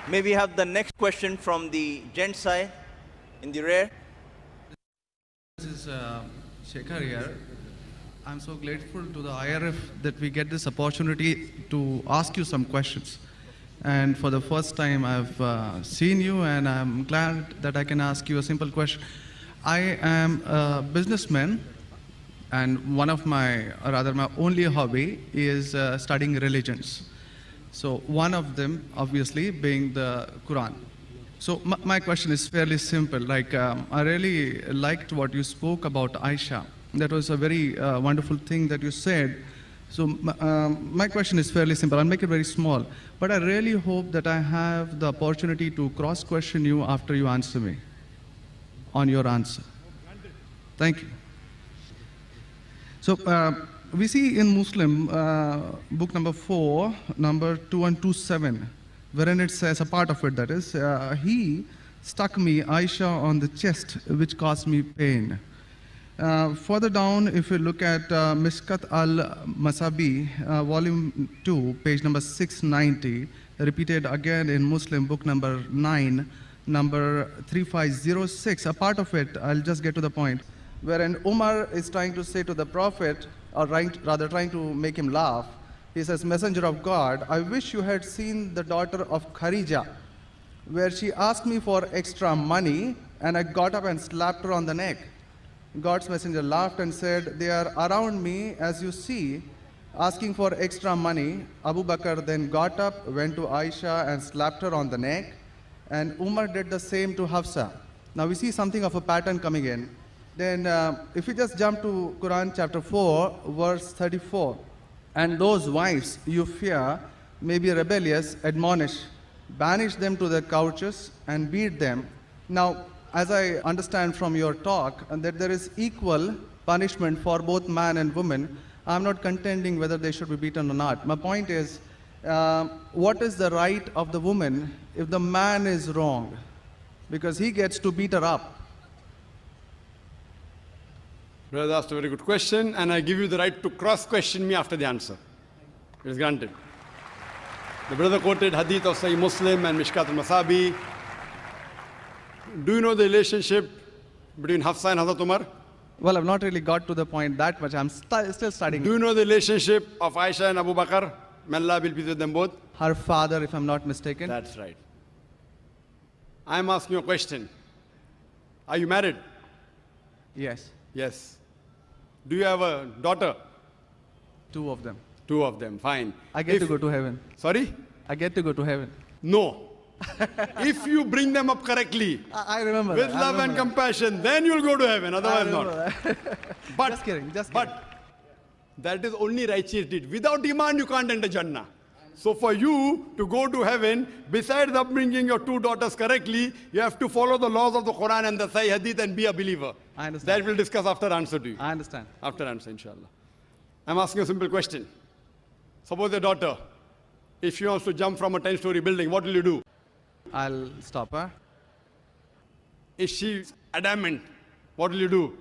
May we have the next question from the gent side in the rear? This is Shekhar here. I'm so grateful to the IRF that we get this opportunity to ask you some questions. And for the first time, I've seen you, and I'm glad that I can ask you a simple question. I am a businessman, and one of my only hobby is studying religions. So one of them, obviously, being the Quran. So my question is fairly simple. I really liked what you spoke about Aisha. That was a very wonderful thing that you said. So my question is fairly simple. I'll make it very small. But I really hope that I have the opportunity to cross-question you after you answer me on your answer. Thank you. So we see in Muslim book number 4, number 2127, wherein it says, a part of it that is, he stuck me, Aisha, on the chest, which caused me pain. Further down, if you look at Mishkat al-Masabi, volume 2, page number 690, repeated again in Muslim book number 9, number 3506, a part of it, I'll just get to the point, wherein Umar is trying to say to the Prophet, or rather trying to make him laugh. He says, Messenger of God, I wish you had seen the daughter of Khadija, where she asked me for extra money, and I got up and slapped her on the neck. God's messenger laughed and said, they are around me, as you see, asking for extra money. Abu Bakr then got up, went to Aisha and slapped her on the neck, and Umar did the same to Hafsa. Now we see something of a pattern coming in. Then if we just jump to Quran chapter 4, verse 34, and those wives you fear may be rebellious, admonish, banish them to their couches and beat them. Now, as I understand from your talk, that there is equal punishment for both man and woman. I'm not contending whether they should be beaten or not. My point is, what is the right of the woman if the man is wrong? Because he gets to beat her up. Brother asked a very good question, and I give you the right to cross-question me after the answer. It is granted. The brother quoted hadith of Sahih Muslim and Mishkat al-Masabi. Do you know the relationship between Hafsa and Hazrat Umar? Well, I've not really got to the point that much. I'm still studying. Do you know the relationship of Aisha and Abu Bakr? May Allah be pleased with them both. Her father, if I'm not mistaken. That's right. I'm asking you a question. Are you married? Yes. Yes. Do you have a daughter? 2 of them. 2 of them, fine. I get to go to heaven. Sorry? I get to go to heaven. No. If you bring them up correctly, I remember with love and compassion, then you'll go to heaven, otherwise not. But, just kidding. But that is only righteous deed. Without iman, you can't enter Jannah. So for you to go to heaven, besides upbringing your 2 daughters correctly, you have to follow the laws of the Quran and the Sahih Hadith and be a believer. I understand. That we'll discuss after answer to you. I understand. After answer, inshallah. I'm asking a simple question. Suppose your daughter, if she wants to jump from a 10-story building, what will you do? I'll stop her. If she's adamant, what will you do?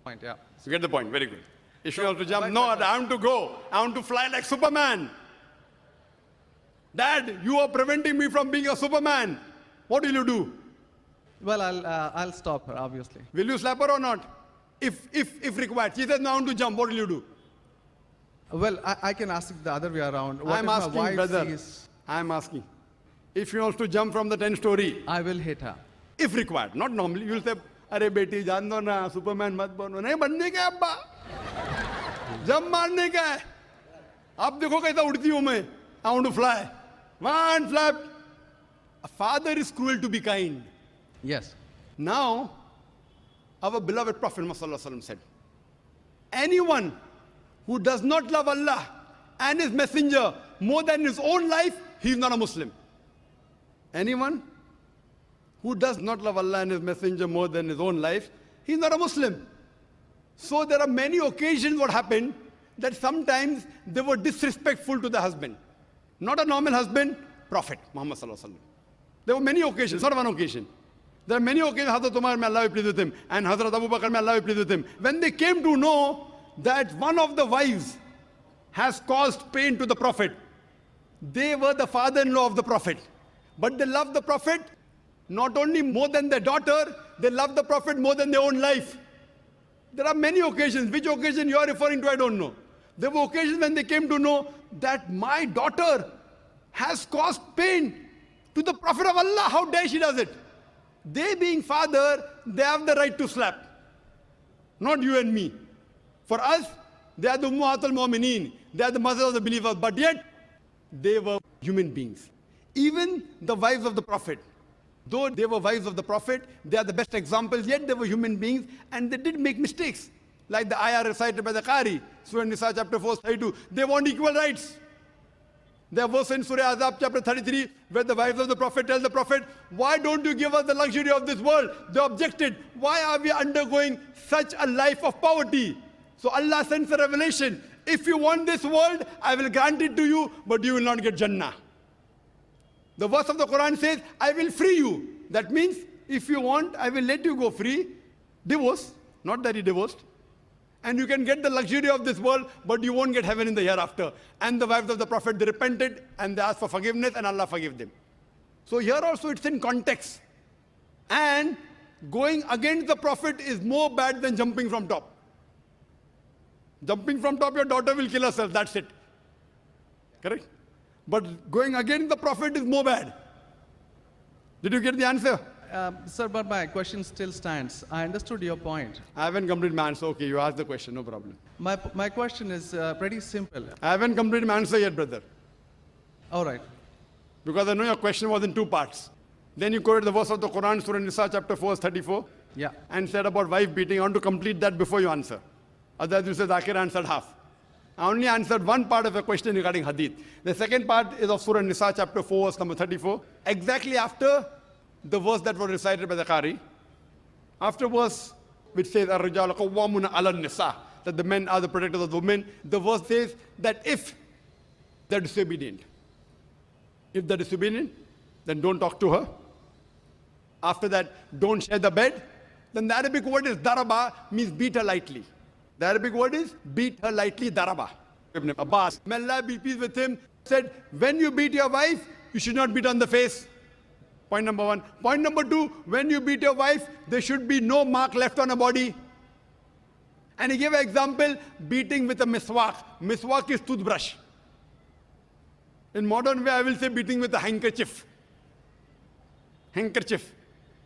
Point, yeah. You get the point, very good. If she wants to jump, no, I want to go. I want to fly like Superman. Dad, you are preventing me from being a Superman. What will you do? Well, I'll stop her, obviously. Will you slap her or not? If required. She says, no, I want to jump. What will you do? Well, I can ask the other way around. What I'm if asking, my wife brother. sees... I'm asking. If she wants to jump from the 10-story. I will hit her. If required. Not normally. You will say, Arey beti, jaan do na, Superman mat bano. Nahi, banne ka abba. Jump marne ka hai. Ab dekho kaisa udti hu main. I want to fly. One flap. A father is cruel to be kind. Yes. Now, our beloved Prophet Muhammad said, anyone who does not love Allah and His Messenger more than his own life, he is not a Muslim. Anyone who does not love Allah and His Messenger more than his own life, he is not a Muslim. So there are many occasions what happened that sometimes they were disrespectful to the husband. Not a normal husband, Prophet Muhammad sallallahu alaihi wasallam. There were many occasions, not one occasion. There are many occasions, Hazrat Umar, may Allah be pleased with him, and Hazrat Abu Bakr, may Allah be pleased with him. When they came to know that one of the wives has caused pain to the Prophet, they were the father-in-law of the Prophet. But they love the Prophet not only more than their daughter, they love the Prophet more than their own life. There are many occasions. Which occasion you are referring to, I don't know. There were occasions when they came to know that my daughter has caused pain to the Prophet of Allah. How dare she does it? They being father, they have the right to slap. Not you and me. For us, they are the Ummahatul Mu'mineen. They are the mothers of the believers. But yet, they were human beings. Even the wives of the Prophet. Though they were wives of the Prophet, they are the best examples, yet they were human beings and they did make mistakes. Like the ayah recited by the Qari, Surah Nisa chapter 4, 32. They want equal rights. There was in Surah Azab chapter 33, where the wives of the Prophet tell the Prophet, why don't you give us the luxury of this world? They objected, why are we undergoing such a life of poverty? So Allah sends a revelation. If you want this world, I will grant it to you, but you will not get Jannah. The verse of the Quran says, I will free you. That means, if you want, I will let you go free. Divorce, not that he divorced. And you can get the luxury of this world, but you won't get heaven in the hereafter. And the wives of the Prophet, they repented and they asked for forgiveness and Allah forgave them. So here also it's in context. And going against the Prophet is more bad than jumping from top. Jumping from top, your daughter will kill herself, that's it. Correct? But going against the Prophet is more bad. Did you get the answer? Sir, but my question still stands. I understood your point. I haven't completed my answer. Okay, you asked the question, no problem. My question is pretty simple. I haven't completed my answer yet, brother. All right. Because I know your question was in two parts. Then you quoted the verse of the Quran, Surah Nisa, chapter 4, 34. Yeah. And said about wife beating. I want to complete that before you answer. Otherwise, you say Zakir answered half. I only answered one part of your question regarding hadith. The second part is of Surah Nisa, chapter 4, verse number 34. Exactly after the verse that was recited by the Qari. After verse which says, Ar-Rijalu Qawwamuna 'ala Nisa, that the men are the protectors of the women. The verse says that if they're disobedient, then don't talk to her. After that, don't share the bed. Then the Arabic word is daraba, means beat her lightly. The Arabic word is beat her lightly, daraba. Ibn Abbas, may Allah be pleased with him, said, when you beat your wife, you should not beat on the face. Point number one. Point number two, when you beat your wife, there should be no mark left on her body. And he gave an example, beating with a miswak. Miswak is toothbrush. In modern way, I will say beating with a handkerchief. Handkerchief.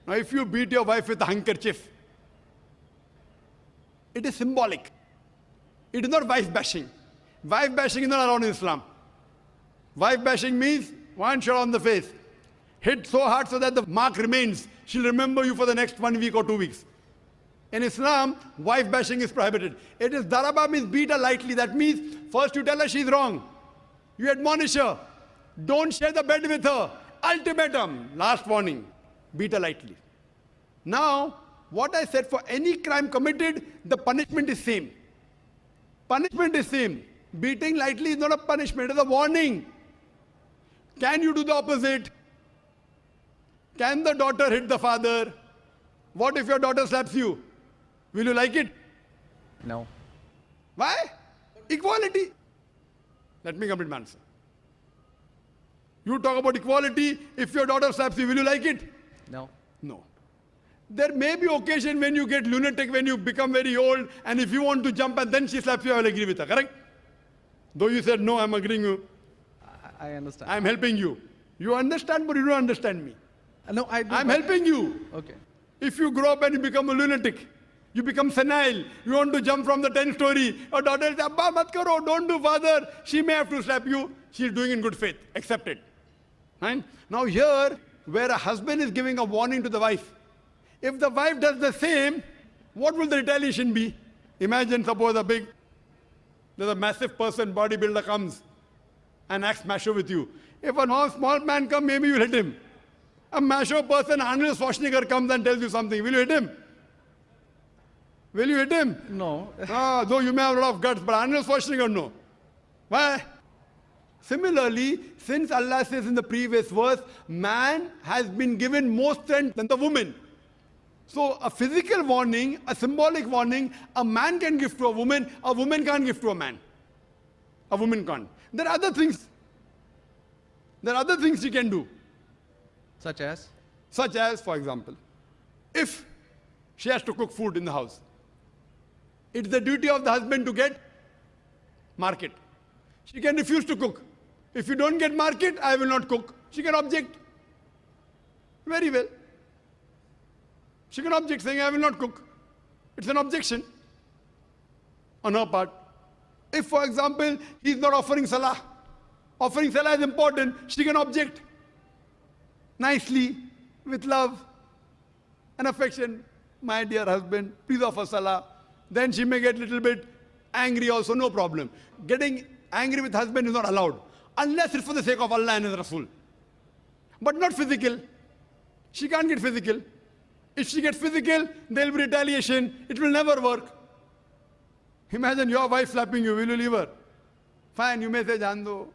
Now, if you beat your wife with a handkerchief, it is symbolic. It is not wife bashing. Wife bashing is not allowed in Islam. Wife bashing means one shot on the face. Hit so hard so that the mark remains. She'll remember you for the next 1 week or 2 weeks. In Islam, wife bashing is prohibited. It is daraba, means beat her lightly. That means first you tell her she's wrong. You admonish her. Don't share the bed with her. Ultimatum. Last warning. Beat her lightly. Now, what I said, for any crime committed, the punishment is same. Punishment is same. Beating lightly is not a punishment, it is a warning. Can you do the opposite? Can the daughter hit the father? What if your daughter slaps you? Will you like it? No. Why? Equality. Let me complete my answer. You talk about equality. If your daughter slaps you, will you like it? No. No. There may be occasion when you get lunatic, when you become very old, and if you want to jump and then she slaps you, I will agree with her, correct? Though you said, no, I'm agreeing with you. I understand. I'm helping you. You understand, but you don't understand me. No, I do. I'm helping you. Okay. If you grow up and you become a lunatic, you become senile, you want to jump from the 10th story, your daughter says, Abba, mat karo, don't do, father. She may have to slap you. She's doing in good faith. Accept it. Right? Now here, where a husband is giving a warning to the wife, if the wife does the same, what will the retaliation be? Imagine, suppose there's a massive person, bodybuilder comes and acts macho with you. If a small man comes, maybe you'll hit him. A macho person, Arnold Schwarzenegger, comes and tells you something. Will you hit him? Will you hit him? No. Though you may have a lot of guts, but Arnold Schwarzenegger, no. Why? Similarly, since Allah says in the previous verse, man has been given more strength than the woman. So a physical warning, a symbolic warning, a man can give to a woman can't give to a man. A woman can't. There are other things. There are other things she can do. Such as? Such as, for example, if she has to cook food in the house, it's the duty of the husband to get market. She can refuse to cook. If you don't get market, I will not cook. She can object. Very well. She can object saying, I will not cook. It's an objection on her part. If, for example, he is not offering salah is important, she can object nicely, with love and affection. My dear husband, please offer salah. Then she may get a little bit angry also, no problem. Getting angry with husband is not allowed, unless it's for the sake of Allah and His Rasul. But not physical. She can't get physical. If she gets physical, there will be retaliation. It will never work. Imagine your wife slapping you. Will you leave her? Fine, you may say, Jando.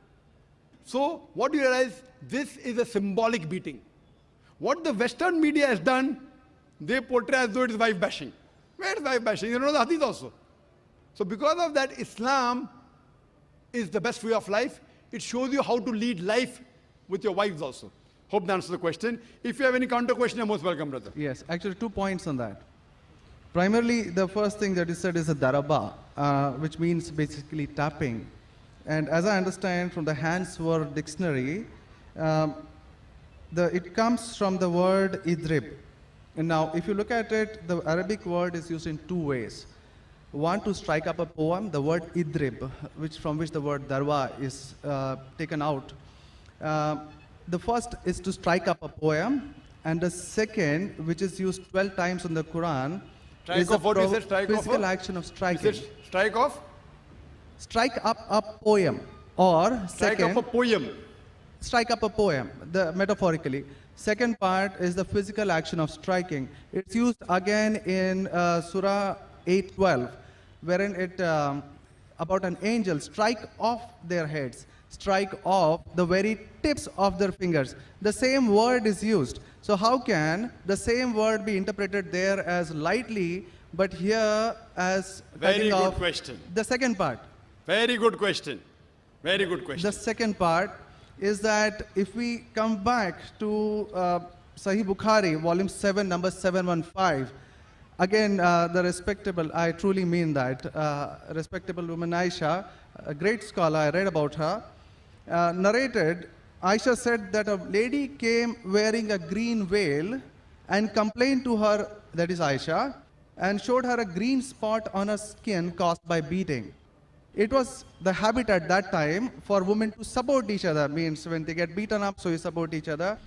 So, what do you realize? This is a symbolic beating. What the Western media has done, they portray as though it is wife bashing. Where is wife bashing? You know the hadith also. So, because of that, Islam is the best way of life. It shows you how to lead life with your wives also. Hope that answers the question. If you have any counter question, you're most welcome, brother. Yes, actually 2 points on that. Primarily, the first thing that you said is a daraba, which means basically tapping. And as I understand from the Hans word dictionary, it comes from the word idrib. And now, if you look at it, the Arabic word is used in 2 ways. One, to strike up a poem, the word idrib, from which the word darwa is taken out. The first is to strike up a poem, and the second, which is used 12 times in the Quran, is a physical action of striking. Strike off? Strike up a poem, or Strike second, up a poem. Strike up a poem, metaphorically. Second part is the physical action of striking. It's used again in Surah 8:12, wherein it about an angel strike off their heads, strike off the very tips of their fingers. The same word is used. So how can the same word be interpreted there as lightly, but here as Very good question. The second part. Very good question. Very good question. The second part is that if we come back to Sahih Bukhari, volume 7, number 715, again, the respectable, I truly mean that, respectable woman Aisha, a great scholar, I read about her, narrated, Aisha said that a lady came wearing a green veil and complained to her, that is Aisha, and showed her a green spot on her skin caused by beating. It was the habit at that time for women to support each other, means when they get beaten up, so you support each other.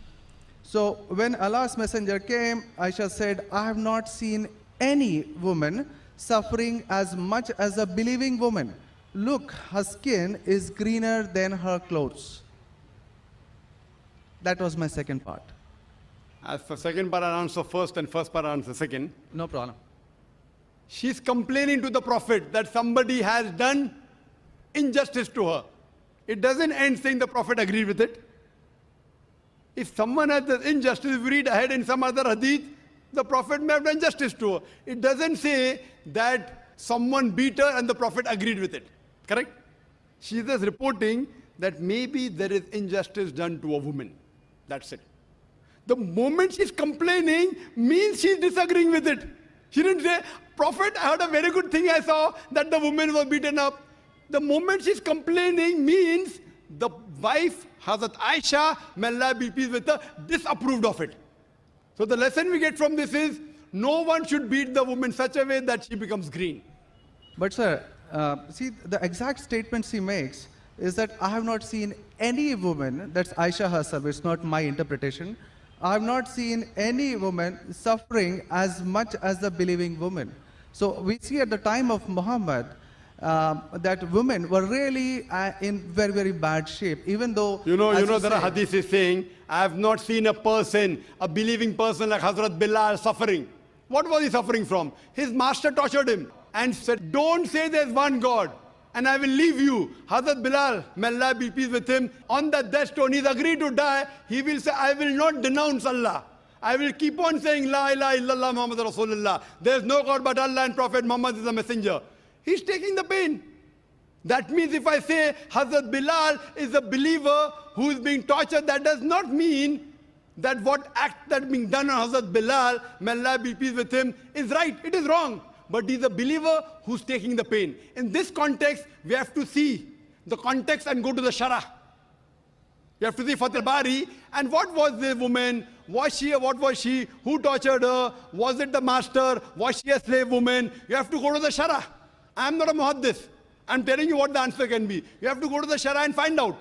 So when Allah's messenger came, Aisha said, I have not seen any woman suffering as much as a believing woman. Look, her skin is greener than her clothes. That was my second part. As for second part, I'll answer first, and first part, I'll answer second. No problem. She's complaining to the Prophet that somebody has done injustice to her. It doesn't end saying the Prophet agreed with it. If someone has done injustice, if we read ahead in some other hadith, the Prophet may have done justice to her. It doesn't say that someone beat her and the Prophet agreed with it. Correct? She is just reporting that maybe there is injustice done to a woman. That's it. The moment she's complaining means she's disagreeing with it. She didn't say, Prophet, I heard a very good thing I saw, that the woman was beaten up. The moment she's complaining means the wife, Hazrat Aisha, may Allah be pleased with her, disapproved of it. So the lesson we get from this is, no one should beat the woman such a way that she becomes green. But sir, see, the exact statement she makes is that I have not seen any woman, that's Aisha herself, it's not my interpretation, I have not seen any woman suffering as much as the believing woman. So we see at the time of Muhammad that women were really in very, very bad shape, even though... You know there are hadiths saying, I have not seen a person, a believing person like Hazrat Bilal suffering. What was he suffering from? His master tortured him and said, don't say there's one God and I will leave you. Hazrat Bilal, may Allah be pleased with him, on the death stone, he's agreed to die. He will say, I will not denounce Allah. I will keep on saying, La ilaha illallah Muhammad Rasulullah. There's no God but Allah and Prophet Muhammad is a messenger. He's taking the pain. That means if I say Hazrat Bilal is a believer who is being tortured, that does not mean that what act that being done on Hazrat Bilal, may Allah be pleased with him, is right. It is wrong. But he's a believer who's taking the pain. In this context, we have to see the context and go to the Shara. You have to see Fath al-Bari. And what was the woman? Was she? What was she? Who tortured her? Was it the master? Was she a slave woman? You have to go to the Shara. I'm not a muhaddith. I'm telling you what the answer can be. You have to go to the Shara and find out.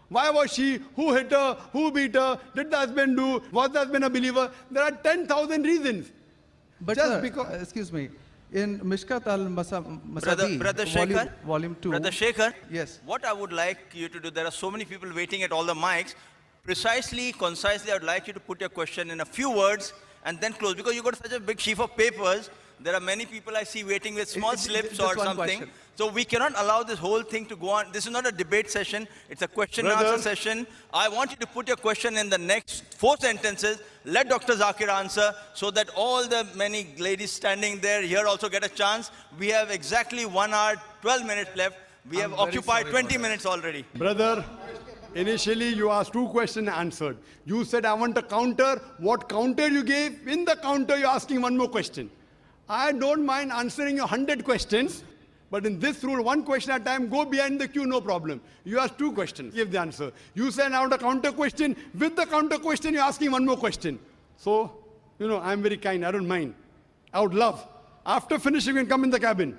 Why was she? Who hit her? Who beat her? Did the husband do? Was the husband a believer? There are 10,000 reasons. But Just sir, because- excuse me, in Mishkat al-Masabi, Brother Shekhar, volume 2. Brother Shekhar, Yes. what I would like you to do, there are so many people waiting at all the mics. Precisely, concisely, I would like you to put your question in a few words and then close. Because you got such a big sheaf of papers, there are many people I see waiting with small slips just or one something. question. So we cannot allow this whole thing to go on. This is not a debate session. It's a question and Brother. answer session. I want you to put your question in the next 4 sentences. Let Dr. Zakir answer so that all the many ladies standing there here also get a chance. We have exactly 1 hour, 12 minutes left. We have I'm very occupied sorry 20 about minutes already. Brother, initially you asked 2 questions and answered. You said, I want a counter. What counter you gave? In the counter, you're asking 1 more question. I don't mind answering your 100 questions, but in this rule, 1 question at a time, go behind the queue, no problem. You asked 2 questions, give the answer. You said, I want a counter question. With the counter question, you're asking 1 more question. So, I'm very kind, I don't mind. I would love. After finishing, you can come in the cabin.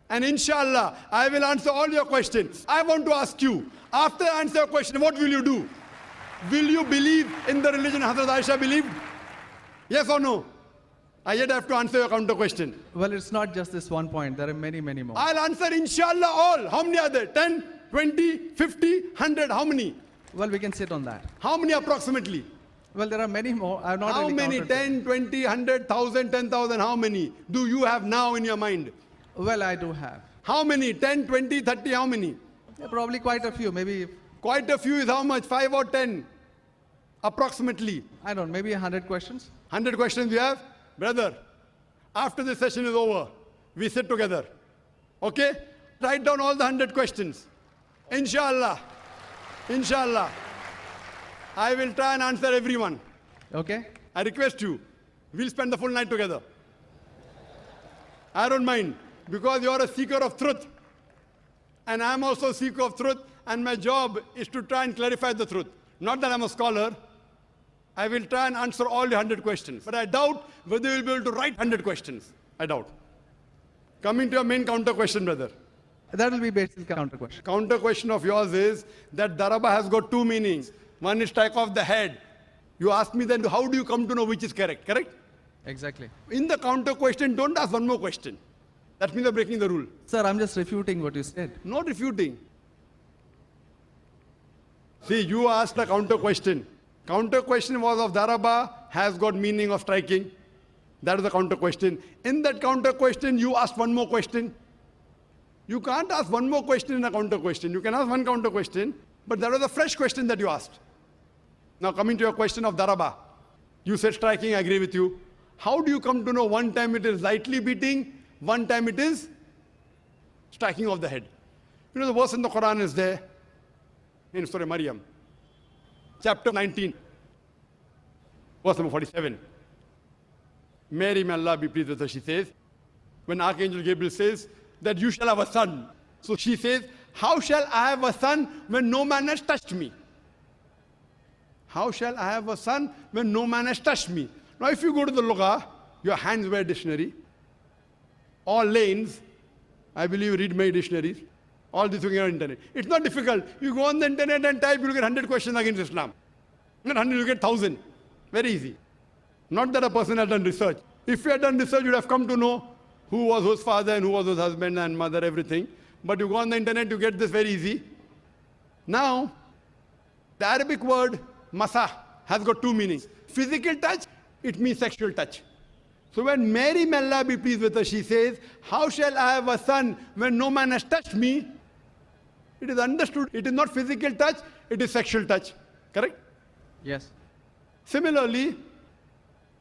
And inshallah, I will answer all your questions. I want to ask you, after I answer your question, what will you do? Will you believe in the religion Hazrat Aisha believed? Yes or no? I yet have to answer your counter question. Well, it's not just this one point. There are many, many more. I'll answer inshallah all. How many are there? 10, 20, 50, 100? How many? Well, we can sit on that. How many approximately? Well, there are many more. I've not How really many? counted them. 10, 20, 100, 1,000, 10,000? How many do you have now in your mind? Well, I do have. How many? 10, 20, 30? How many? Yeah, probably quite a few. Maybe, Quite a few is how much? 5 or 10? Approximately. I don't know, maybe 100 questions. 100 questions you have? Brother, after this session is over, we sit together. Okay? Write down all the 100 questions. Inshallah. Inshallah. I will try and answer everyone. Okay? I request you, we'll spend the full night together. I don't mind, because you are a seeker of truth. And I'm also a seeker of truth, and my job is to try and clarify the truth. Not that I'm a scholar. I will try and answer all the 100 questions. But I doubt whether you'll be able to write 100 questions. I doubt. Coming to your main counter question, brother. That will be basic counter question. Counter question of yours is that daraba has got 2 meanings. One is strike off the head. You ask me then, how do you come to know which is correct? Correct? Exactly. In the counter question, don't ask 1 more question. That means you're breaking the rule. Sir, I'm just refuting what you said. Not refuting. See, you asked a counter question. Counter question was of daraba, has got meaning of striking. That is the counter question. In that counter question, you asked 1 more question. You can't ask 1 more question in a counter question. You can ask 1 counter question, but that was a fresh question that you asked. Now coming to your question of daraba. You said striking, I agree with you. How do you come to know one time it is lightly beating, one time it is striking of the head? You know the verse in the Quran is there, in Surah Maryam, chapter 19, verse number 47. Mary, may Allah be pleased with her, she says, when Archangel Gabriel says that you shall have a son. So she says, how shall I have a son when no man has touched me? How shall I have a son when no man has touched me? Now if you go to the Lugha, your hands wear dictionary, all lanes, I believe you read my dictionaries, all these things on the internet. It's not difficult. You go on the internet and type, you'll get 100 questions against Islam. Not 100, you get 1,000. Very easy. Not that a person has done research. If you had done research, you'd have come to know who was whose father and who was whose husband and mother, everything. But you go on the internet, you get this very easy. Now, the Arabic word masa has got 2 meanings. Physical touch, it means sexual touch. So when Mary, may Allah be pleased with her, she says, how shall I have a son when no man has touched me? It is understood, it is not physical touch, it is sexual touch. Correct? Yes. Similarly,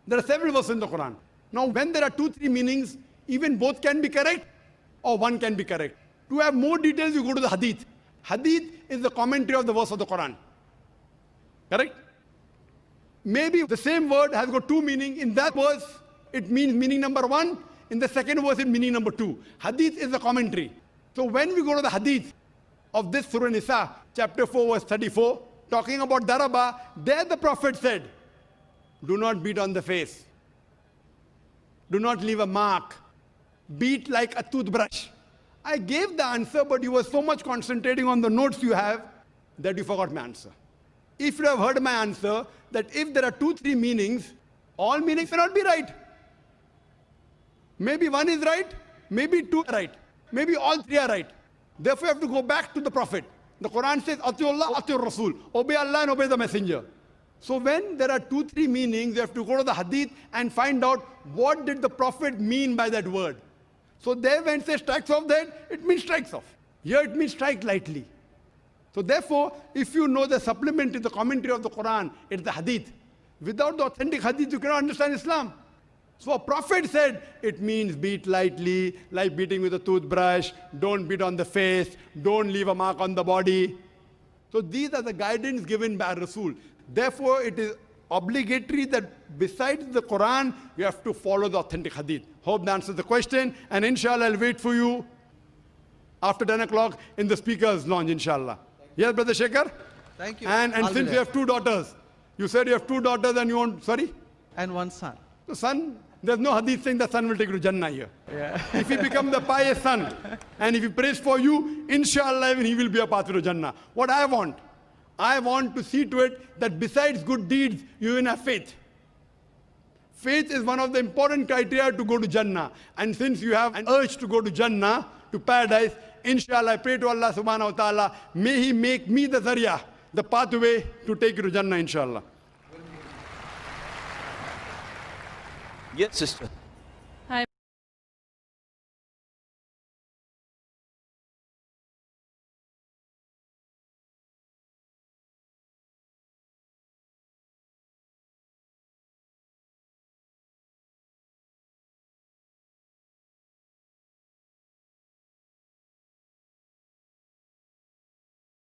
there are several verses in the Quran. Now, when there are 2, 3 meanings, even both can be correct or one can be correct. To have more details, you go to the Hadith. Hadith is the commentary of the verse of the Quran. Correct? maybe the same word has got two meanings. In that verse, it means meaning number one. In the second verse, it meaning number two. Hadith is a commentary. So when we go to the hadith of this Surah Nisa, chapter 4, verse 34, talking about daraba, there the Prophet said, do not beat on the face. Do not leave a mark. Beat like a toothbrush. I gave the answer, but you were so much concentrating on the notes you have that you forgot my answer. If you have heard my answer, that if there are 2-3 meanings, all meanings may not be right. Maybe one is right, maybe two are right, maybe all three are right. Therefore, you have to go back to the Prophet. The Quran says, Atiullah, Atiur Rasul. Obey Allah and obey the Messenger. So when there are 2-3 meanings, you have to go to the hadith and find out what did the Prophet mean by that word. So there when it says strikes off the head, it means strikes off. Here it means strike lightly. So therefore, if you know the supplement is the commentary of the Quran, it's the hadith. Without the authentic hadith, you cannot understand Islam. So a prophet said, it means beat lightly, like beating with a toothbrush, don't beat on the face, don't leave a mark on the body. So these are the guidance given by Rasul. Therefore, it is obligatory that besides the Quran, you have to follow the authentic hadith. Hope that answers the question, and inshallah, I'll wait for you after 10 o'clock in the speaker's lounge, inshallah. Yes, Brother Shekhar? Thank you. And I'll be since you there. have 2 daughters, you said you have 2 daughters and you want, sorry? And one son. The son, there's no hadith saying the son will take you to Jannah here. Yeah. If he becomes the pious son, and if he prays for you, inshallah, even he will be a path to Jannah. What I want to see to it that besides good deeds, you even have faith. Faith is one of the important criteria to go to Jannah. And since you have an urge to go to Jannah, to paradise, inshallah, I pray to Allah subhanahu wa ta'ala, may He make me the zarya, the pathway to take you to Jannah, inshallah. Yes, sister.